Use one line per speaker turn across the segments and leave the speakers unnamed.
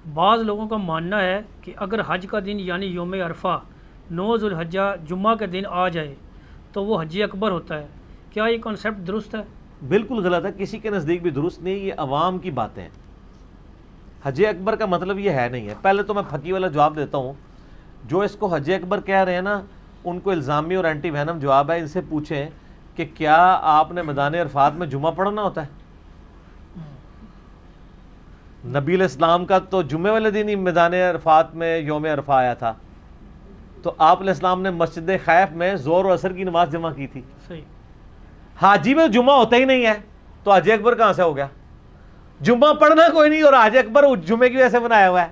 بعض لوگوں کا ماننا ہے کہ اگر حج کا دن یعنی یوم عرفہ 9 ذوالحجہ جمعہ کے دن آ جائے تو وہ حج اکبر ہوتا ہے. کیا یہ کنسیپٹ درست ہے؟
بالکل غلط ہے، کسی کے نزدیک بھی درست نہیں، یہ عوام کی باتیں ہیں. حج اکبر کا مطلب یہ ہے نہیں ہے. پہلے تو میں پھکی والا جواب دیتا ہوں، جو اس کو حج اکبر کہہ رہے ہیں نا، ان کو الزامی اور اینٹی وینم جواب ہے. ان سے پوچھیں کہ کیا آپ نے میدان عرفات میں جمعہ پڑھنا ہوتا ہے؟ نبی علیہ السلام کا تو جمعے والے دن ہی میدان عرفات میں یوم عرفہ آیا تھا، تو آپ علیہ السلام نے مسجد خیف میں ظہر و عصر کی نماز جمع کی تھی.
صحیح.
حاجی میں جمعہ ہوتا ہی نہیں ہے تو حج اکبر کہاں سے ہو گیا؟ جمعہ پڑھنا کوئی نہیں اور حج اکبر جمعے کی وجہ سے بنایا ہوا ہے.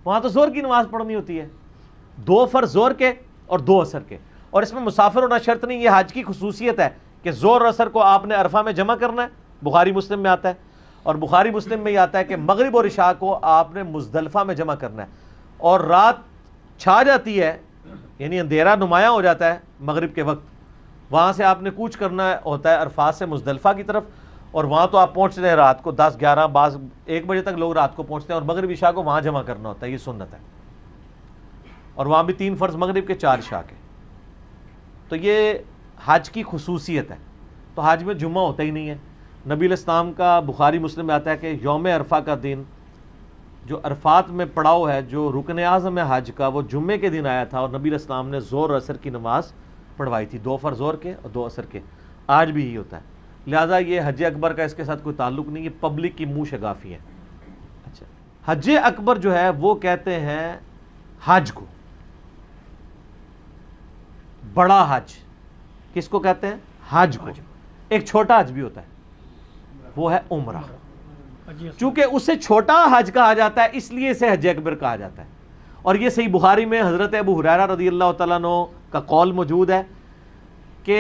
وہاں تو ظہر کی نماز پڑھنی ہوتی ہے، 2 فرض ظہر کے اور 2 عصر کے، اور اس میں مسافر ہونا شرط نہیں. یہ حج کی خصوصیت ہے کہ ظہر اور عصر کو آپ نے عرفہ میں جمع کرنا ہے، بخاری مسلم میں آتا ہے. اور بخاری مسلم میں یہ آتا ہے کہ مغرب اور عشاء کو آپ نے مزدلفہ میں جمع کرنا ہے. اور رات چھا جاتی ہے، یعنی اندھیرا نمایاں ہو جاتا ہے مغرب کے وقت، وہاں سے آپ نے کوچ کرنا ہوتا ہے عرفات سے مزدلفہ کی طرف، اور وہاں تو آپ پہنچتے ہیں رات کو 10 11 بعض 1 بجے تک لوگ رات کو پہنچتے ہیں، اور مغرب عشاء کو وہاں جمع کرنا ہوتا ہے. یہ سنت ہے. اور وہاں بھی 3 فرض مغرب کے 4 عشاء کے. تو یہ حج کی خصوصیت ہے. تو حج میں جمعہ ہوتا ہی نہیں ہے. نبی علیہ السلام کا بخاری مسلم میں آتا ہے کہ یوم عرفہ کا دن جو عرفات میں پڑاؤ ہے، جو رکن اعظم ہے حج کا، وہ جمعے کے دن آیا تھا، اور نبی علیہ السلام نے ظہر اور عصر کی نماز پڑھوائی تھی، 2 فرض ظہر کے اور 2 عصر کے. آج بھی یہی ہوتا ہے. لہٰذا یہ حج اکبر کا اس کے ساتھ کوئی تعلق نہیں، یہ پبلک کی منہ شگافی ہے. اچھا، حج اکبر جو ہے وہ کہتے ہیں حج کو. بڑا حج کس کو کہتے ہیں؟ حج کو. ایک چھوٹا حج بھی ہوتا ہے، وہ ہے عمرہ. چونکہ اسے چھوٹا حج کہا جاتا ہے اس لیے اسے حج اکبر کہا جاتا ہے. اور یہ صحیح بخاری میں حضرت ابو ہریرہ رضی اللہ تعالیٰ عنہ کا قول موجود ہے کہ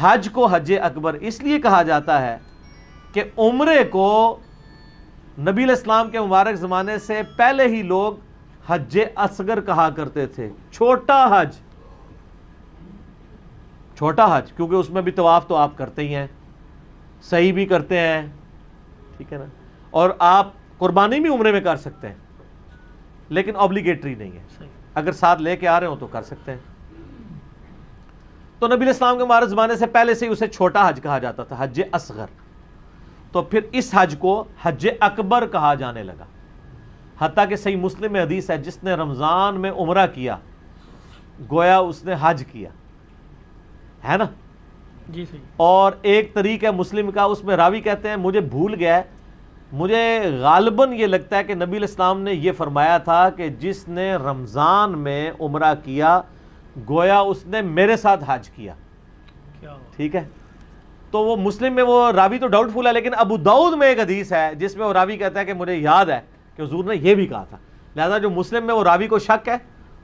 حج کو حج اکبر اس لیے کہا جاتا ہے کہ عمرے کو نبی علیہ السلام کے مبارک زمانے سے پہلے ہی لوگ حج اصغر کہا کرتے تھے. چھوٹا حج، چھوٹا حج، کیونکہ اس میں بھی طواف تو آپ کرتے ہی ہیں، صحیح بھی کرتے ہیں، ٹھیک ہے نا، اور آپ قربانی بھی عمرے میں کر سکتے ہیں، لیکن اوبلیگیٹری نہیں ہے. اگر ساتھ لے کے آ رہے ہوں تو کر سکتے ہیں. تو نبی علیہ السلام کے مبارک زمانے سے پہلے سے ہی اسے چھوٹا حج کہا جاتا تھا، حج اصغر. تو پھر اس حج کو حج اکبر کہا جانے لگا. حتیٰ کہ صحیح مسلم میں حدیث ہے، جس نے رمضان میں عمرہ کیا گویا اس نے حج کیا ہے نا.
جی صحیح.
اور ایک طریق ہے مسلم کا، اس میں راوی کہتے ہیں مجھے بھول گیا ہے، مجھے غالباً یہ لگتا ہے کہ نبی علیہ السلام نے یہ فرمایا تھا کہ جس نے رمضان میں عمرہ کیا گویا اس نے میرے ساتھ حج کیا. ٹھیک ہے. تو وہ مسلم میں وہ راوی تو ڈاؤٹ فل ہے، لیکن ابو داؤد میں ایک حدیث ہے جس میں وہ راوی کہتا ہے کہ مجھے یاد ہے کہ حضور نے یہ بھی کہا تھا. لہذا جو مسلم میں وہ راوی کو شک ہے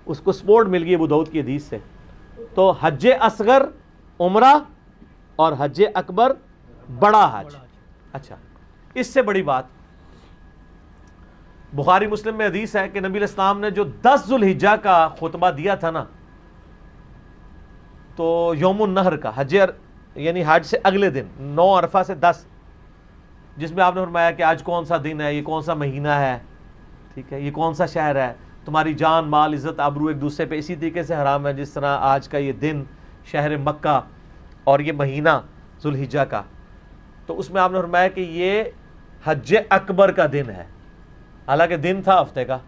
اس کو سپورٹ مل گئی ابو داؤد کی حدیث سے. تو حج اصغر عمرہ اور حج اکبر بڑا حج. اچھا، اس سے بڑی بات بخاری مسلم میں حدیث ہے کہ نبی علیہ السلام نے جو 10 ذوالحجہ کا خطبہ دیا تھا نا، تو یوم النحر کا، یعنی حج سے اگلے دن 9 عرفہ سے 10، جس میں آپ نے فرمایا کہ آج کون سا دن ہے، یہ کون سا مہینہ ہے، ٹھیک ہے، یہ کون سا شہر ہے، تمہاری جان مال عزت آبرو ایک دوسرے پہ اسی طریقے سے حرام ہے جس طرح آج کا یہ دن شہر مکہ اور یہ مہینہ ذوالحجہ کا. تو اس میں آپ نے فرمایا کہ یہ حج اکبر کا دن ہے، حالانکہ دن تھا ہفتے کا.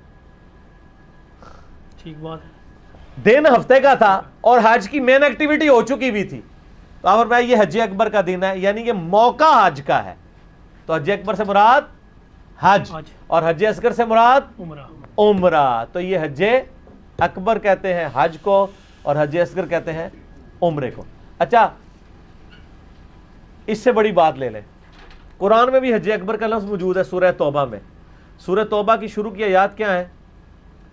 ٹھیک بات ہے.
دن ہفتے کا تھا اور حج کی مین ایکٹیویٹی ہو چکی بھی تھی. تو آپ فرمایا یہ حج اکبر کا دن ہے، یعنی یہ موقع حج کا ہے. تو حج اکبر سے مراد حج اور حج اصغر سے مراد عمرہ. تو یہ حج اکبر کہتے ہیں حج کو اور حج اصغر کہتے ہیں عمرے کو. اچھا، اس سے بڑی بات لے لیں، قرآن میں بھی حج اکبر کا لفظ موجود ہے سورہ توبہ میں. سورہ توبہ کی شروع کی آیات کیا ہے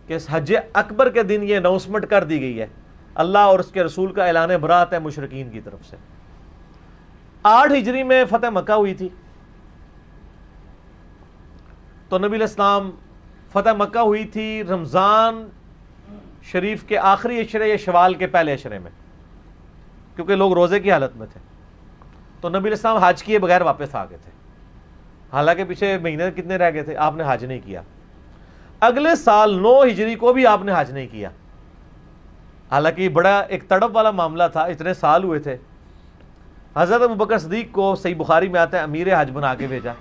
کہ حج اکبر کے دن یہ اناؤنسمنٹ کر دی گئی ہے، اللہ اور اس کے رسول کا اعلان برات ہے مشرکین کی طرف سے. 8 ہجری میں فتح مکہ ہوئی تھی، تو نبی علیہ السلام فتح مکہ ہوئی تھی رمضان شریف کے آخری عشرے یا شوال کے پہلے عشرے میں، کیونکہ لوگ روزے کی حالت میں تھے. تو نبی علیہ السلام حج کیے بغیر واپس آ گئے تھے، حالانکہ پیچھے مہینے کتنے رہ گئے تھے، آپ نے حج نہیں کیا. اگلے سال 9 ہجری کو بھی آپ نے حج نہیں کیا، حالانکہ بڑا ایک تڑپ والا معاملہ تھا، اتنے سال ہوئے تھے۔ حضرت ابوبکر صدیق کو صحیح بخاری میں آتا ہے امیر حج بنا کے بھیجا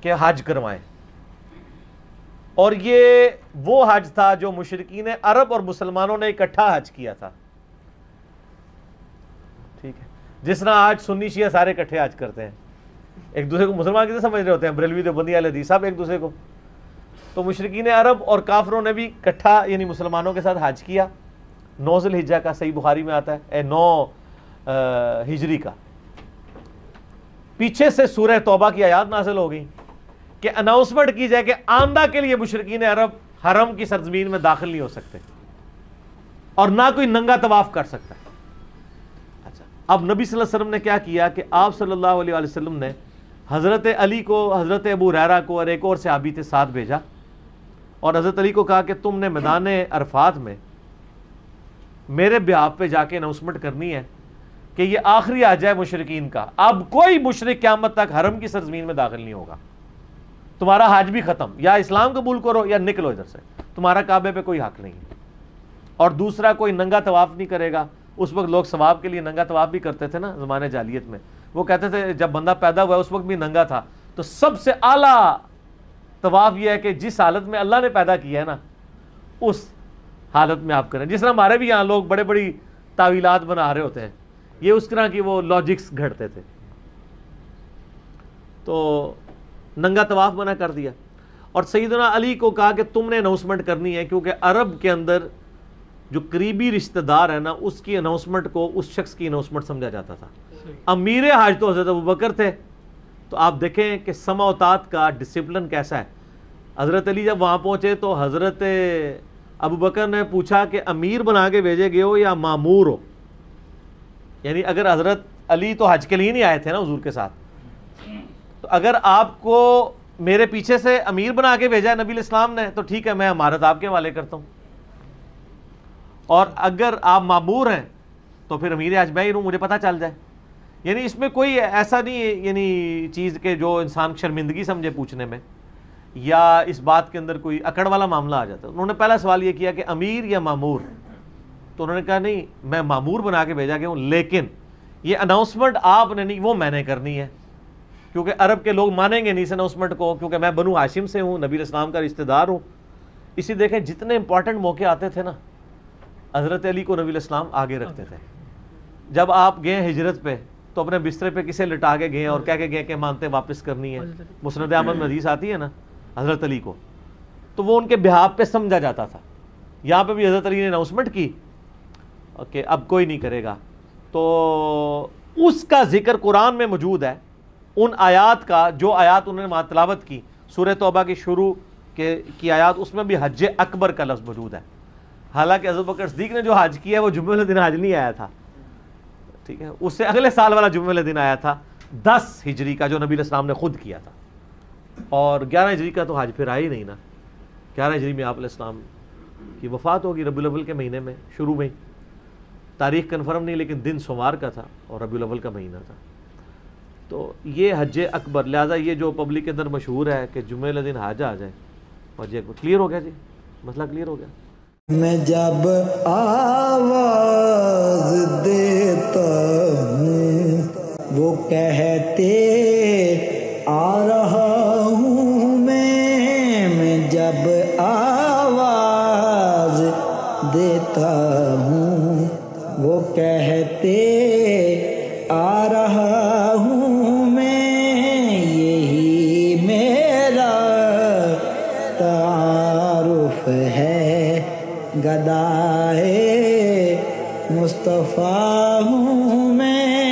کہ حج کروائیں، اور یہ وہ حج تھا جو مشرکین عرب اور مسلمانوں نے اکٹھا حج کیا تھا، ٹھیک ہے، جس طرح آج سنی شیعہ سارے اکٹھے حج کرتے ہیں، ایک دوسرے کو مسلمان کیسے سمجھ رہے ہوتے ہیں، بریلوی دیوبندی اہل حدیث سب ایک دوسرے کو، تو مشرکین عرب اور کافروں نے بھی اکٹھا یعنی مسلمانوں کے ساتھ حج کیا 9 ذی الحجہ کا، صحیح بخاری میں آتا ہے 9 ہجری کا۔ پیچھے سے سورہ توبہ کی آیات نازل ہو گئی کہ اناؤنسمنٹ کی جائے کہ آئندہ کے لیے مشرکین عرب حرم کی سرزمین میں داخل نہیں ہو سکتے اور نہ کوئی ننگا طواف کر سکتا ہے۔ اچھا، اب نبی صلی اللہ علیہ وسلم نے کیا کیا کہ آپ صلی اللہ علیہ وسلم نے حضرت علی کو، حضرت ابو ہریرہ کو اور ایک اور صحابی تھے ساتھ بھیجا، اور حضرت علی کو کہا کہ تم نے میدان عرفات میں میرے بیہاف پہ جا کے اناؤنسمنٹ کرنی ہے کہ یہ آخری حج ہے مشرکین کا، اب کوئی مشرک قیامت تک حرم کی سرزمین میں داخل نہیں ہوگا، تمہارا حج بھی ختم، یا اسلام قبول کرو یا نکلو ادھر سے، تمہارا کعبے پہ کوئی حق نہیں ہے۔ اور دوسرا، کوئی ننگا طواف نہیں کرے گا۔ اس وقت لوگ ثواب کے لیے ننگا طواف بھی کرتے تھے نا زمانے جاہلیت میں، وہ کہتے تھے جب بندہ پیدا ہوا اس وقت بھی ننگا تھا، تو سب سے اعلیٰ طواف یہ ہے کہ جس حالت میں اللہ نے پیدا کیا ہے نا اس حالت میں آپ کریں، جس طرح ہمارے بھی یہاں لوگ بڑے بڑی تعویلات بنا رہے ہوتے ہیں، یہ اس طرح کی وہ لاجکس گھڑتے تھے، تو ننگا طواف منع کر دیا۔ اور سیدنا علی کو کہا کہ تم نے اناؤنسمنٹ کرنی ہے، کیونکہ عرب کے اندر جو قریبی رشتہ دار ہے نا اس کی اناؤنسمنٹ کو اس شخص کی اناؤنسمنٹ سمجھا جاتا تھا۔ امیر حج تو حضرت ابوبکر تھے، تو آپ دیکھیں کہ سمع و طاعت کا ڈسپلن کیسا ہے۔ حضرت علی جب وہاں پہنچے تو حضرت ابوبکر نے پوچھا کہ امیر بنا کے بھیجے گئے ہو یا مامور ہو، یعنی اگر حضرت علی تو حج کے لیے نہیں آئے تھے نا حضور کے ساتھ، تو اگر آپ کو میرے پیچھے سے امیر بنا کے بھیجا ہے نبی الاسلام نے تو ٹھیک ہے، میں امارت آپ کے حوالے کرتا ہوں، اور اگر آپ مامور ہیں تو پھر امیر حج میں ہی ہوں، مجھے پتہ چل جائے۔ یعنی اس میں کوئی ایسا نہیں ہے یعنی چیز کہ جو انسان شرمندگی سمجھے پوچھنے میں، یا اس بات کے اندر کوئی اکڑ والا معاملہ آ جاتا ہے۔ انہوں نے پہلا سوال یہ کیا کہ امیر یا مامور، تو انہوں نے کہا نہیں میں مامور بنا کے بھیجا گیا ہوں، لیکن یہ اناؤنسمنٹ آپ نے نہیں، وہ میں نے کرنی ہے، کیونکہ عرب کے لوگ مانیں گے نہیں اس اناؤنسمنٹ کو، کیونکہ میں بنو ہاشم سے ہوں، نبی الاسلام کا رشتہ دار ہوں۔ اسی دیکھیں جتنے امپورٹنٹ موقع آتے تھے نا حضرت علی کو نبی الاسلام آگے رکھتے تھے۔ جب آپ گئے ہجرت پہ تو اپنے بسترے پہ کسے لٹا کے گئے اور کہہ کے گئے کہ مانتے واپس کرنی ہے، مسند احمد میں حدیث آتی ہے نا حضرت علی کو، تو وہ ان کے بہاف پہ سمجھا جاتا تھا۔ یہاں پہ بھی حضرت علی نے اناؤنسمنٹ کی کہ اب کوئی نہیں کرے گا، تو اس کا ذکر قرآن میں موجود ہے، ان آیات کا جو آیات انہوں نے وہاں تلاوت کی سورہ توبہ کی شروع کی آیات، اس میں بھی حج اکبر کا لفظ موجود ہے۔ حالانکہ حضرت بکر صدیق نے جو حج کیا ہے وہ جمعے والے دن حج نہیں آیا تھا، ٹھیک ہے، اس سے اگلے سال والا جمعے والے دن آیا تھا 10 ہجری کا جو نبی علیہ السلام نے خود کیا تھا، اور 11 ہجری کا تو حج پھر آیا ہی نہیں نا۔ 11 ہجری میں آپ علیہ السلام کی وفات ہوگی ربیع الاول کے مہینے میں، شروع میں، تاریخ کنفرم نہیں لیکن دن سوموار کا تھا اور ربیع الاول کا مہینہ تھا۔ تو یہ حج اکبر، لہٰذا یہ جو پبلک کے اندر مشہور ہے کہ جمعے والے دن حج آ جائے، حج اکبر کلیئر ہو گیا جی، مسئلہ کلیئر ہو گیا۔
میں جب آواز دیتا ہوں وہ کہتے آ رہا ہوں میں جب آواز دیتا ہوں وہ کہتے آ رہا ہوں میں، یہی میرا تعارف ہے، گدائے مصطفیٰ ہوں میں۔